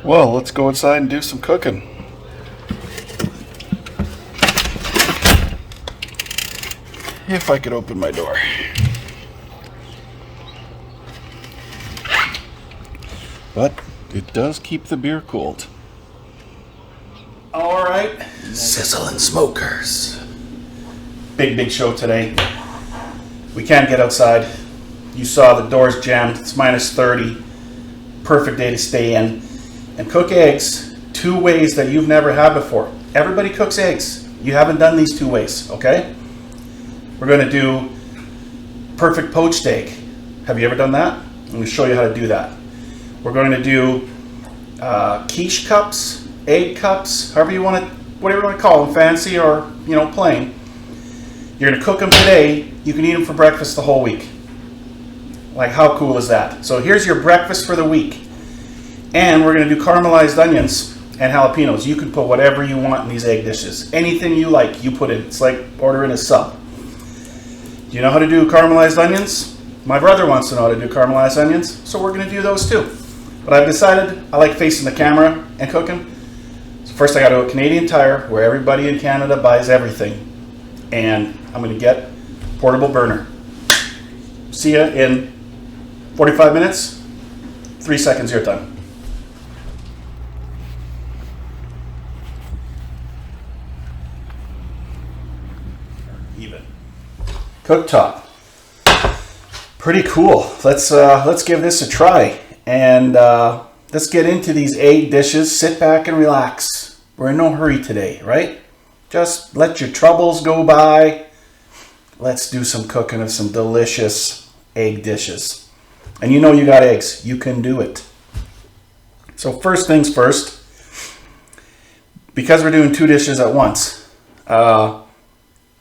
Well, let's go outside and do some cooking. If I could open my door. But it does keep the beer cooled. All right, Sizzle and Smokers. Big show today. We can't get outside. You saw the doors jammed. It's minus 30. Perfect day to stay in and cook eggs 2 ways that you've never had before. Everybody cooks eggs. You haven't done these 2 ways, okay? We're going to do perfect poached egg. Have you ever done that? Let me show you how to do that. We're going to do quiche cups, egg cups, however you want to, whatever you want to call them, fancy or plain. You're going to cook them today. You can eat them for breakfast the whole week. Like, how cool is that? So here's your breakfast for the week. And we're going to do caramelized onions and jalapenos. You can put whatever you want in these egg dishes. Anything you like, you put in. It's like ordering a sub. Do you know how to do caramelized onions? My brother wants to know how to do caramelized onions, so we're going to do those too. But I've decided I like facing the camera and cooking. So first I got to go to Canadian Tire, where everybody in Canada buys everything. And I'm going to get a portable burner. See ya in 45 minutes. 3 seconds your time. Even. Cooktop. Pretty cool. Let's give this a try. And let's get into these egg dishes. Sit back and relax. We're in no hurry today, right? Just let your troubles go by. Let's do some cooking of some delicious egg dishes. And you know you got eggs. You can do it. So first things first, because we're doing 2 dishes at once,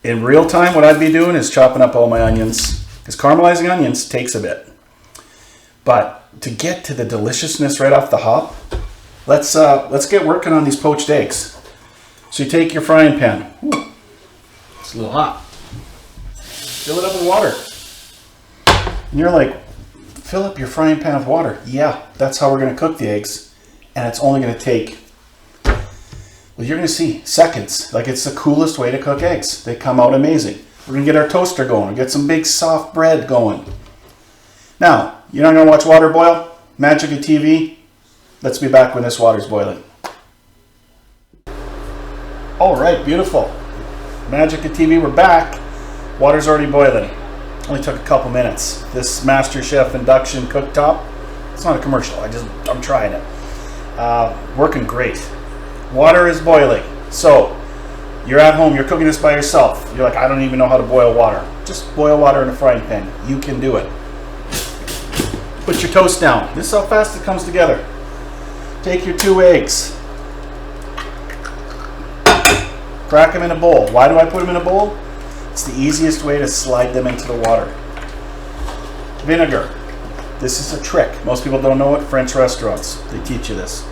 in real time what I'd be doing is chopping up all my onions, because caramelizing onions takes a bit. But to get to the deliciousness right off the hop, let's get working on these poached eggs. So you take your frying pan. Ooh, it's a little hot. Fill it up with water. And you're like, fill up your frying pan with water. Yeah, that's how we're going to cook the eggs. And it's only going to take, well, you're going to see, seconds. Like, it's the coolest way to cook eggs. They come out amazing. We're going to get our toaster going. We'll get some big soft bread going. Now, you're not going to watch water boil? Magic of TV? Let's be back when this water's boiling. All right, beautiful. Magic of TV, we're back. Water's already boiling. Only took a couple minutes. This MasterChef induction cooktop, it's not a commercial. I'm trying it. Working great. Water is boiling. So, you're at home, you're cooking this by yourself. You're like, I don't even know how to boil water. Just boil water in a frying pan. You can do it. Put your toast down. This is how fast it comes together. Take your 2 eggs. Crack them in a bowl. Why do I put them in a bowl? It's the easiest way to slide them into the water. Vinegar. This is a trick. Most people don't know it. French restaurants, they teach you this.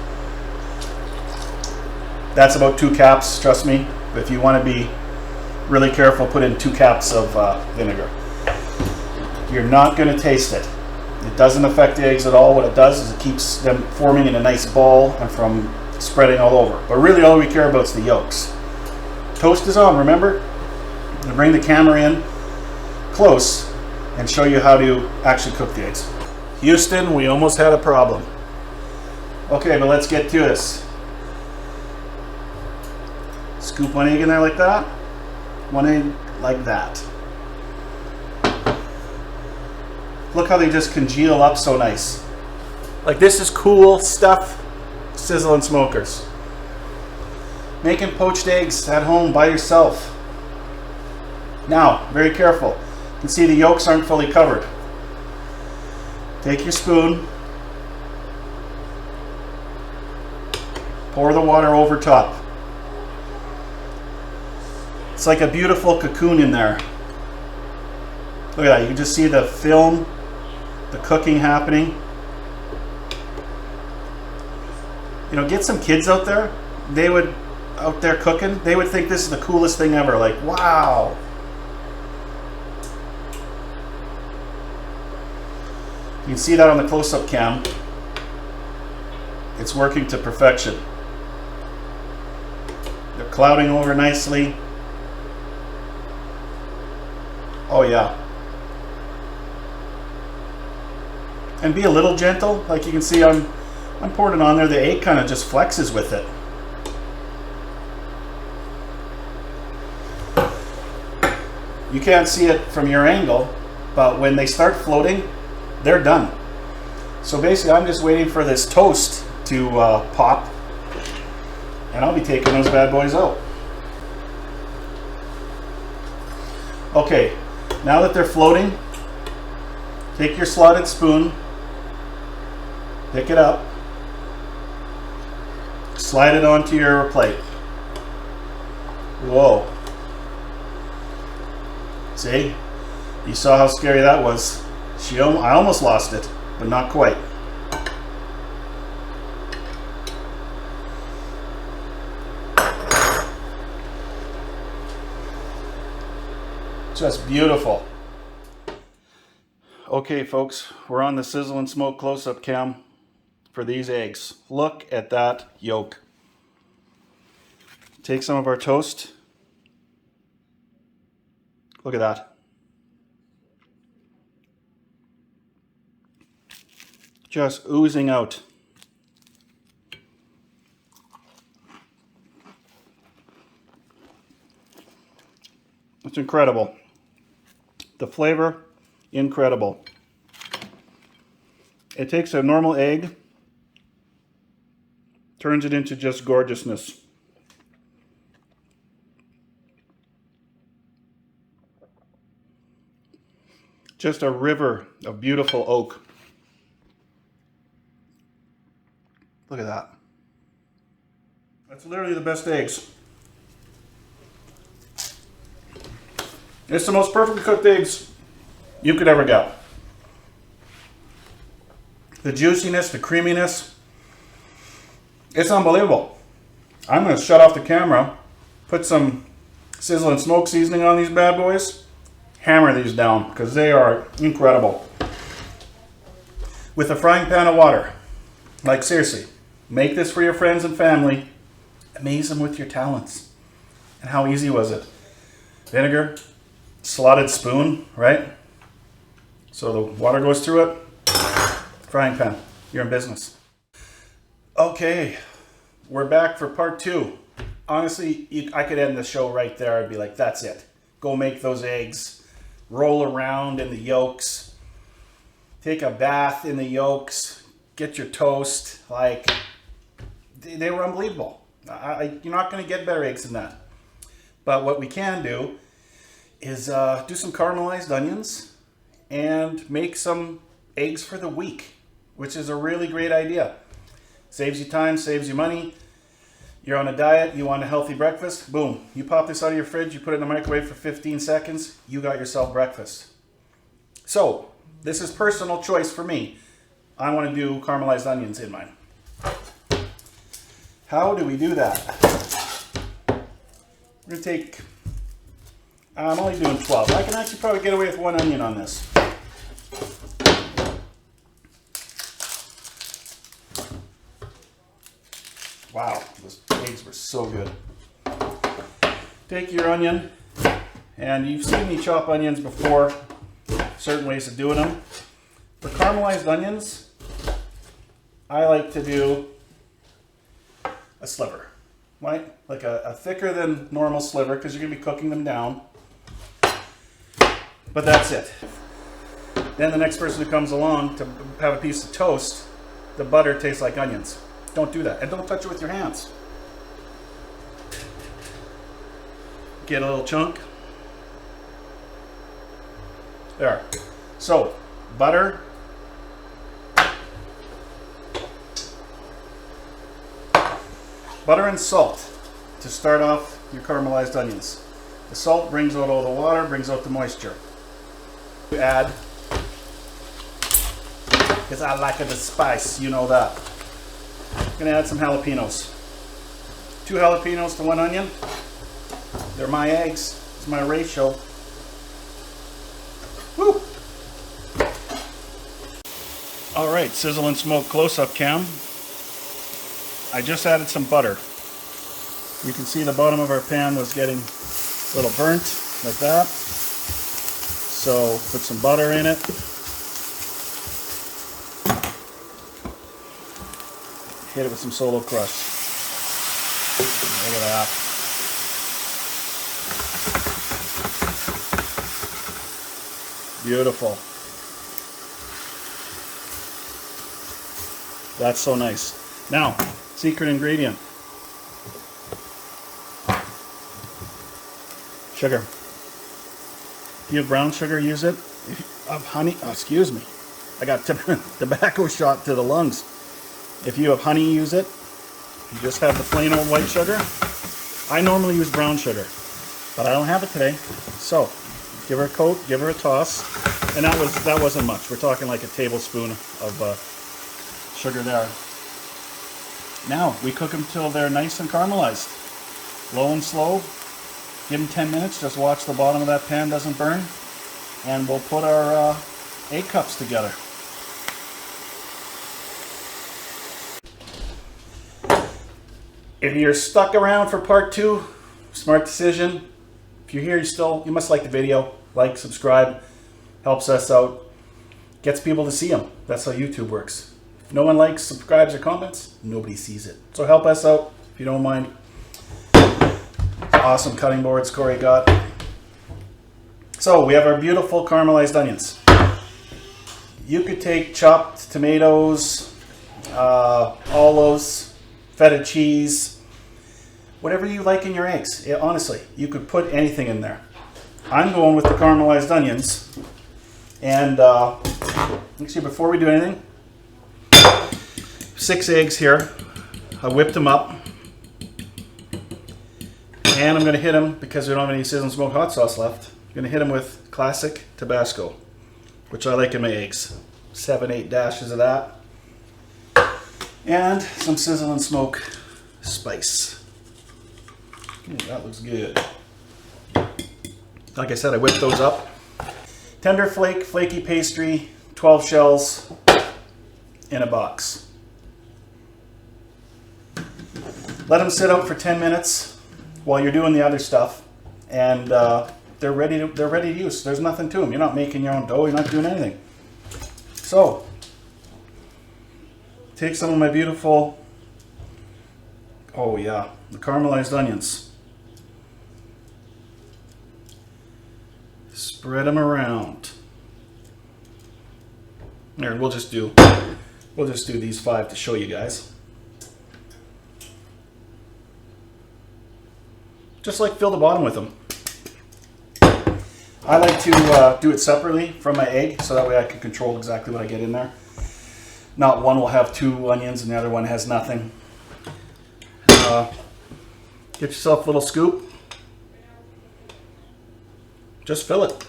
That's about 2 caps, trust me. But if you want to be really careful, put in 2 caps of vinegar. You're not going to taste it. It doesn't affect the eggs at all. What it does is it keeps them forming in a nice ball and from spreading all over. But really all we care about is the yolks. Toast is on, remember? I'm going to bring the camera in close and show you how to actually cook the eggs. Houston, we almost had a problem. Okay, but let's get to this. Scoop 1 egg in there like that. 1 egg like that. Look how they just congeal up so nice. Like, this is cool stuff. Sizzle and Smokers. Making poached eggs at home by yourself. Now, very careful. You can see the yolks aren't fully covered. Take your spoon. Pour the water over top. It's like a beautiful cocoon in there. Look at that. You can just see the film, the cooking happening. Get some kids out there. Out there cooking, they would think this is the coolest thing ever. Like, wow. You can see that on the close-up cam. It's working to perfection. They're clouding over nicely. Oh yeah. And be a little gentle. Like you can see, I'm pouring it on there. The egg kind of just flexes with it. You can't see it from your angle, but when they start floating, they're done. So basically, I'm just waiting for this toast to pop, and I'll be taking those bad boys out. Okay, now that they're floating, take your slotted spoon, pick it up, slide it onto your plate. Whoa. See? You saw how scary that was. I almost lost it, but not quite. Just beautiful. Okay, folks, we're on the Sizzle and Smoke close-up cam for these eggs. Look at that yolk. Take some of our toast. Look at that. Just oozing out. It's incredible. The flavor, incredible. It takes a normal egg, turns it into just gorgeousness. Just a river of beautiful oak. Look at that. That's literally the best eggs. It's the most perfectly cooked eggs you could ever get. The juiciness, the creaminess, it's unbelievable. I'm going to shut off the camera, put some Sizzle and Smoke seasoning on these bad boys, hammer these down because they are incredible. With a frying pan of water. Like seriously, make this for your friends and family. Amaze them with your talents. And how easy was it? Vinegar, slotted spoon, right? So the water goes through it. Frying pan, you're in business. Okay, we're back for part 2. Honestly, I could end the show right there. I'd be like, that's it. Go make those eggs. Roll around in the yolks. Take a bath in the yolks. Get your toast. Like, they were unbelievable. You're not going to get better eggs than that. But what we can do is do some caramelized onions and make some eggs for the week, which is a really great idea. Saves you time, saves you money. You're on a diet, you want a healthy breakfast, boom. You pop this out of your fridge, you put it in the microwave for 15 seconds, you got yourself breakfast. So, this is personal choice for me. I want to do caramelized onions in mine. How do we do that? We're going to take, I'm only doing 12. I can actually probably get away with 1 onion on this. Wow, those eggs were so good. Take your onion, and you've seen me chop onions before, certain ways of doing them. For caramelized onions, I like to do a sliver, right? Like a thicker than normal sliver, because you're going to be cooking them down. But that's it. Then the next person who comes along to have a piece of toast, the butter tastes like onions. Don't do that. And don't touch it with your hands. Get a little chunk. There. So, butter. Butter and salt to start off your caramelized onions. The salt brings out all the water, brings out the moisture. You add, because I like it with spice, you know that. I'm going to add some jalapenos. 2 jalapenos to 1 onion. They're my eggs. It's my ratio. Woo! All right, Sizzle and Smoke close-up cam. I just added some butter. You can see the bottom of our pan was getting a little burnt, like that. So put some butter in it. Hit it with some Solo Crush. Look at that. Beautiful. That's so nice. Now, secret ingredient. Sugar. If you have brown sugar, use it. If you have honey, oh, excuse me. I got tobacco shot to the lungs. If you have honey, use it. You just have the plain old white sugar. I normally use brown sugar, but I don't have it today. So, give her a coat, give her a toss, and that wasn't much. We're talking like a tablespoon of sugar there. Now we cook them till they're nice and caramelized, low and slow. Give them 10 minutes. Just watch the bottom of that pan doesn't burn, and we'll put our egg cups together. If you're stuck around for part 2, smart decision. If you're here, you must like the video. Like, subscribe, helps us out, gets people to see them. That's how YouTube works. If no one likes, subscribes, or comments, nobody sees it. So help us out if you don't mind. Awesome cutting boards Corey got. So we have our beautiful caramelized onions. You could take chopped tomatoes, olives, feta cheese, whatever you like in your eggs. Honestly, you could put anything in there. I'm going with the caramelized onions. And actually, before we do anything, 6 eggs here. I whipped them up. And I'm going to hit them, because we don't have any Sizzle Smoke hot sauce left, I'm going to hit them with classic Tabasco, which I like in my eggs. 7-8 dashes of that. And some Sizzle and Smoke spice. Ooh, that looks good. Like I said, I whipped those up. Tender flake, flaky pastry, 12 shells in a box. Let them sit out for 10 minutes while you're doing the other stuff, and they're ready to use. There's nothing to them. You're not making your own dough. You're not doing anything. So take some of my beautiful, oh yeah, the caramelized onions. Spread them around. Here, we'll just do these 5 to show you guys. Just like fill the bottom with them. I like to do it separately from my egg, so that way I can control exactly what I get in there. Not one will have 2 onions and the other one has nothing. Get yourself a little scoop. Just fill it.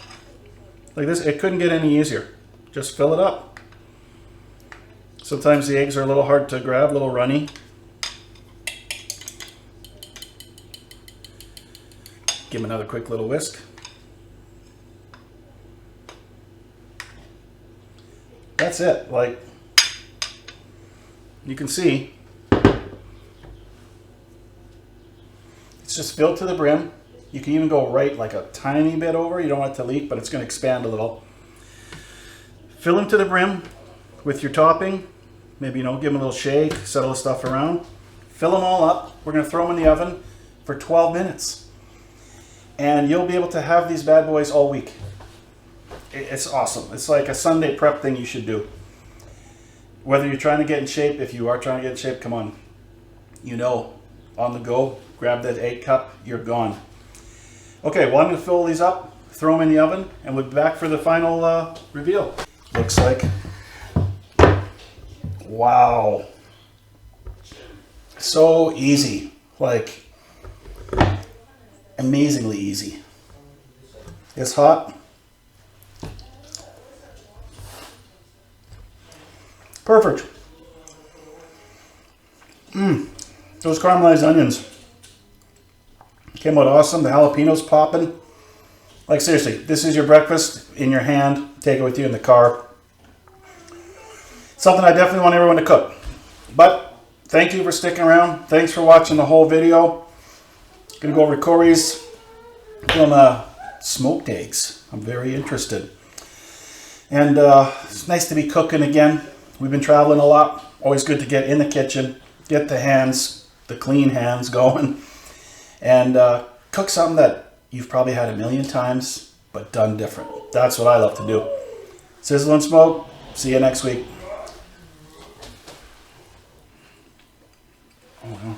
Like this, it couldn't get any easier. Just fill it up. Sometimes the eggs are a little hard to grab, a little runny. Give them another quick little whisk. That's it. Like, you can see, it's just filled to the brim. You can even go right like a tiny bit over. You don't want it to leak, but it's going to expand a little. Fill them to the brim with your topping. Maybe, give them a little shake, settle the stuff around. Fill them all up. We're going to throw them in the oven for 12 minutes. And you'll be able to have these bad boys all week. It's awesome. It's like a Sunday prep thing you should do. Whether you're trying to get in shape, if you are trying to get in shape, come on. On the go, grab that egg cup, you're gone. Okay, well, I'm going to fill these up, throw them in the oven, and we'll be back for the final reveal. Looks like, wow. So easy. Like, amazingly easy. It's hot. Perfect. Those caramelized onions came out awesome. The jalapenos popping. Like, seriously, this is your breakfast in your hand. Take it with you in the car. Something I definitely want everyone to cook. But thank you for sticking around. Thanks for watching the whole video. Gonna go over to Corey's, doing smoked eggs. I'm very interested. And it's nice to be cooking again. We've been traveling a lot. Always good to get in the kitchen, get the clean hands going, and cook something that you've probably had a million times, but done different. That's what I love to do. Sizzle and Smoke. See you next week. Oh, no.